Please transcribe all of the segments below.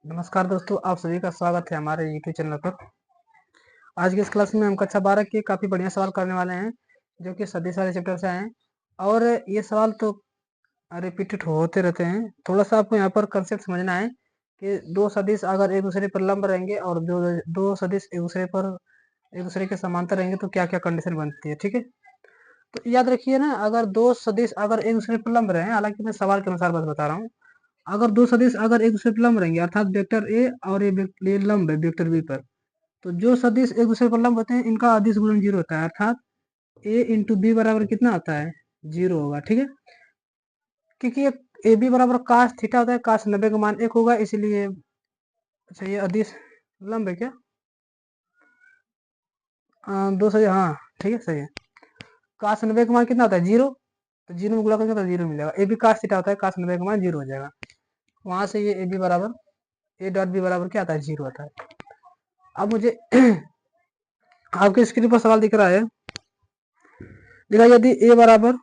नमस्कार दोस्तों, आप सभी का स्वागत है हमारे यूट्यूब चैनल पर। आज की इस क्लास में हम कक्षा 12 के काफ़ी बढ़िया सवाल करने वाले हैं, जो कि सदिश वाले चैप्टर से आए हैं। और ये सवाल तो रिपीटेड होते रहते हैं। थोड़ा सा आपको यहाँ पर कंसेप्ट समझना है कि दो सदिश अगर एक दूसरे पर लंब रहेंगे और दो दो सदिश एक दूसरे के समांतर रहेंगे तो क्या क्या कंडीशन बनती है। ठीक है, तो याद रखिए ना, अगर दो सदिश अगर एक दूसरे पर लंब रहे, हालांकि मैं सवाल के अनुसार बस बता रहा हूँ। अगर दो सदिश अगर एक दूसरे पर लंब रहेंगे, अर्थात वेक्टर ए और ये लंब है वेक्टर बी पर, तो जो सदिश एक दूसरे पर लंब होते हैं इनका अदिश गुणन 0 होता है, अर्थात ए इंटू बी बराबर कितना आता है, 0 होगा। ठीक है, क्योंकि ए बी बराबर काश थीटा होता है, काश 90 का मान 1 होगा, इसलिए अच्छा ये अदिश लंब है क्या, दो सदिश, हाँ ठीक है सही है। काश 90 का मान कितना होता है, 0, तो 0 में गुणा करेंगे तो 0 मिलेगा। ए बी काश थीटा होता है, काश 90 का मान 0 हो जाएगा। वहां से ये ए बी बराबर ए डॉट बी बराबर क्या आता है, 0 आता है। अब मुझे आपके स्क्रीन पर सवाल दिख रहा है, देखा यदि ए बराबर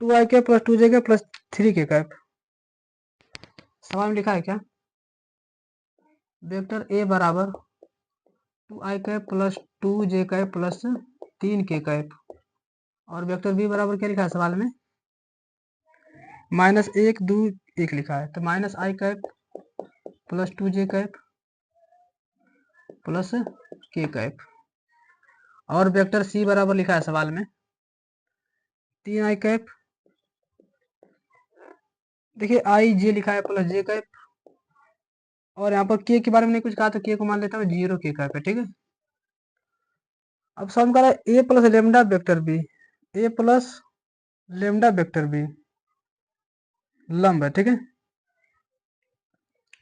2i के प्लस 2j के प्लस 3 के कैप, सवाल में लिखा है क्या, वेक्टर ए बराबर 2i cap plus 2j cap plus 3 के कैप, और वेक्टर बी बराबर क्या लिखा है सवाल में, -1 2 1 लिखा है, तो minus I cap plus 2j cap plus K cap, और वेक्टर सी बराबर लिखा है सवाल में 3i कैप, देखिए आई जे लिखा है प्लस जे कैप, और यहाँ पर के के बारे में नहीं कुछ कहा तो के को मान लेता हूँ 0 के कैप है। ठीक है, अब सॉल्व करा ए प्लस लेमडा वेक्टर बी, ए प्लस लेमडा वेक्टर बी लंब है। ठीक है,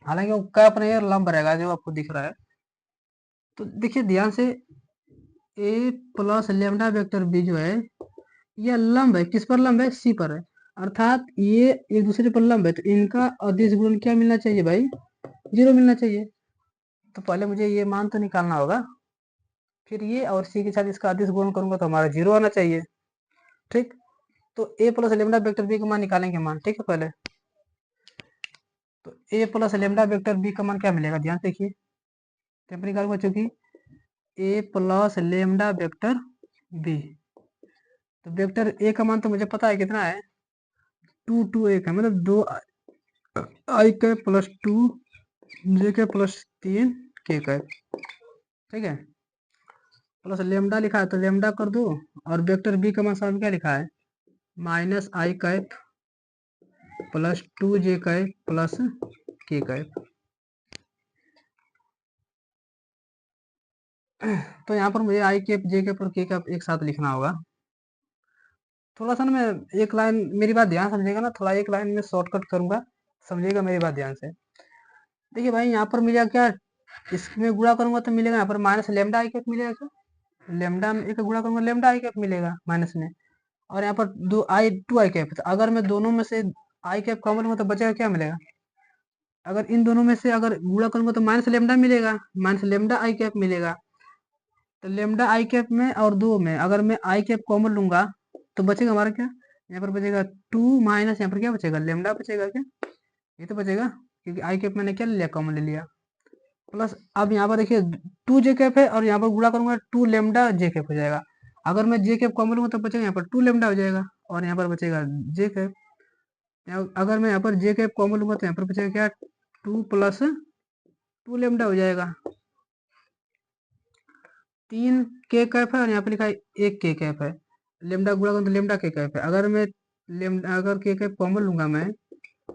हालांकि वो कैप नहीं है, लंब रहेगा जो आपको दिख रहा है। तो देखिए ध्यान से, ए प्लस लेमडा वेक्टर बी जो है यह लंब है, किस पर लंब है, सी पर है, अर्थात ये एक दूसरे पर लंब है, तो इनका अदिश गुणन क्या मिलना चाहिए भाई, 0 मिलना चाहिए। तो पहले मुझे ये मान तो निकालना होगा, फिर ये और सी के साथ इसका अदिश गुणन करूंगा तो हमारा 0 आना चाहिए। ठीक, तो ए प्लस लेमडा वेक्टर बी का मान निकालेंगे मान, ठीक है पहले। तो ए प्लस लेमडा वेक्टर बी का मान क्या मिलेगा, ध्यान से देखिए, टेम्पर निकालूंगा चूंकि ए प्लस लेमडा वेक्टर बी, तो वेक्टर ए का मान तो मुझे पता है कितना है, 2 2 1 है, मतलब 2i के प्लस 2j के प्लस 3 के। ठीक है, प्लस लेमडा लिखा है तो लेमडा कर दो, और वेक्टर बी का मान सामने क्या लिखा है, -i cap plus 2j cap plus K cap. तो यहाँ पर मुझे आई कैप जे कैप और के कैप एक साथ लिखना होगा। थोड़ा सा ना मैं एक लाइन, मेरी बात ध्यान समझेगा ना, थोड़ा एक लाइन में शॉर्टकट करूंगा, समझिएगा मेरी बात ध्यान से। देखिए भाई यहाँ पर मिलेगा क्या, इसमें गुणा करूंगा तो मिलेगा यहाँ पर माइनस लेमडा आई कैप मिलेगा क्या, लेमडा में एक गुणा करूंगा लेमडा आई कैप मिलेगा माइनस में, और यहाँ पर 2 आई कैप, तो अगर मैं दोनों में से आई कैप कॉमन लूंगा तो बचेगा क्या मिलेगा, अगर इन दोनों में से अगर गुणा करूंगा तो माइनस लेमडा मिलेगा, माइनस लेमडा आई कैप मिलेगा। तो लेमडा आई कैप में और दो में अगर मैं आई कैप कॉमन लूंगा तो बचेगा हमारा क्या, यहाँ पर बचेगा 2 माइनस यहाँ पर क्या बचेगा, लेमडा बचेगा क्या, ये तो बचेगा, क्योंकि आई कैप मैंने क्या ले लिया, कॉमन ले लिया। प्लस अब यहाँ पर देखिए 2 जे कैप है, और यहाँ पर गुणा करूंगा 2 लेमडा जे कैप हो जाएगा। अगर मैं जे कैप कॉमन लूंगा तो बचेगा यहाँ पर 2 लेमडा हो जाएगा, और यहाँ पर बचेगा जे कैप। अगर मैं यहाँ पर जे कैप कॉमन लूंगा तो यहाँ पर बचेगा क्या, 2 प्लस 2 लेमडा हो जाएगा। 3 के कैप है और यहाँ पे लिखा है 1 के कैप है, लेमडा गुणा करूँ तो लेमडा के कैप है, अगर मैं लेमडा अगर के कैप कॉमन लूंगा मैं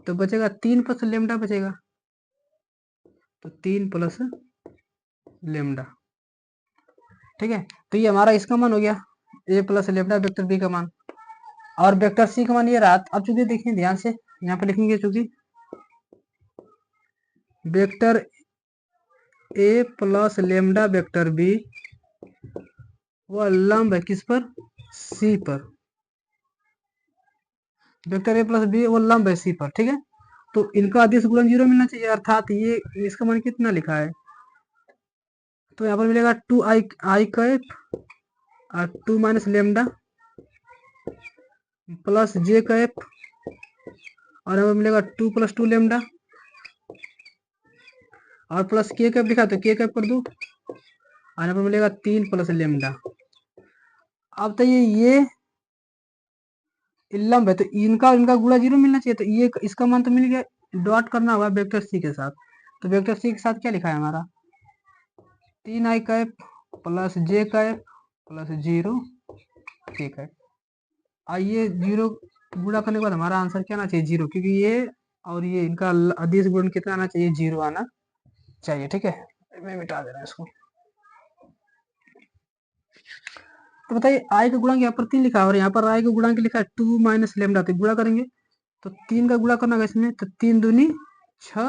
तो बचेगा 3 प्लस लेमडा बचेगा, तो 3 प्लस लेमडा। ठीक है, तो ये हमारा इसका मान हो गया, ए प्लस लेमडा वेक्टर बी का मान, और वेक्टर सी का मान ये रहा। अब चूंकि देखिए ध्यान से यहाँ पे लिखेंगे, चूंकि vector A plus lambda vector B वह लंब है किस पर, सी पर, वेक्टर ए प्लस बी वो लंब है सी पर। ठीक है, तो इनका अदिश गुणन 0 मिलना चाहिए, अर्थात ये इसका मान कितना लिखा है, तो यहाँ पर मिलेगा 2 आई कैप और 2 माइनस लेमडा प्लस जे कैप, और यहाँ पर मिलेगा 2 प्लस 2 लेमडा और प्लस के कैप लिखा तो के कैप कर दो, और यहाँ पर मिलेगा 3 प्लस लेमडा। अब तो ये लंब है तो इनका इनका गुणा 0 मिलना चाहिए, तो ये इसका मान तो मिल गया। डॉट करना होगा वेक्टर सी के साथ, तो वेक्टर सी के साथ क्या लिखा है हमारा 3i कैप प्लस जे कैप प्लस 0 के कैप। आइए 0 गुणा करने के बाद हमारा आंसर क्या आना चाहिए 0, क्योंकि ये और ये इनका अदिश गुण कितना आना चाहिए 0 आना चाहिए। ठीक है, मैं मिटा दे रहा हूँ इसको। तो बताइए आई का गुणांक यहाँ पर 3 लिखा है और यहाँ पर आई का गुणांक लिखा है 2 माइनस लेमडा, तो गुणा करेंगे तो 3 का गुणा करना है इसमें, तो 3 दूनी 6,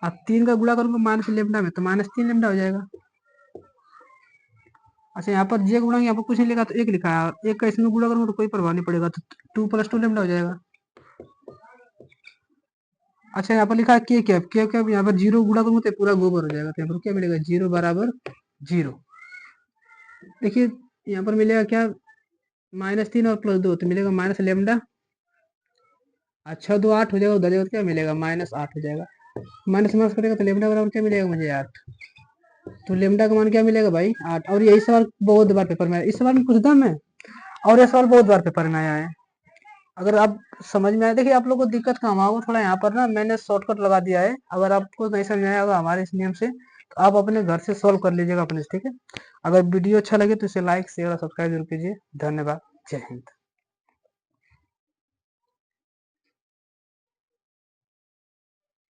अब 3 का गुणा करूंगा माइनस लेमडा में तो -3 लेमडा हो जाएगा। अच्छा यहाँ पर जे गुणा यहाँ पर कुछ नहीं लिखा तो 1 लिखा है, और 1 का इसमें गुणा करूंगा तो कोई प्रभाव नहीं पड़ेगा, तो 2 + 2 लेमडा हो जाएगा। अच्छा यहाँ पर लिखा है के कैप, के कैप यहाँ पर 0 गुणा करूंगा तो पूरा गोबर हो जाएगा, तो यहाँ पर क्या मिलेगा 0 बराबर 0। देखिए यहाँ पर मिलेगा क्या -3 और +2 तो मिलेगा माइनस लेमडा, अच्छा 2 8 हो जाएगा, उधर जाएगा तो क्या मिलेगा -8 हो जाएगा। माइनस माइनस करेगा तो लेमडा बराबर क्या मिलेगा मुझे 8, तो लेमडा का मान क्या मिलेगा भाई 8। और यही सवाल बहुत बार पेपर में आया, इस सवाल में पूछता मैं, और ये सवाल बहुत बार पेपर में आया है। अगर आप समझ में आए, देखिए आप लोग को दिक्कत कहाँ हुआ थोड़ा यहाँ पर ना मैंने शॉर्टकट लगा दिया है, अगर आपको नहीं समझ में आया होगा हमारे इस नियम से तो आप अपने घर से सॉल्व कर लीजिएगा अपने से। ठीक है, अगर वीडियो अच्छा लगे तो इसे लाइक शेयर और सब्सक्राइब जरूर कीजिए। धन्यवाद, जय हिंद।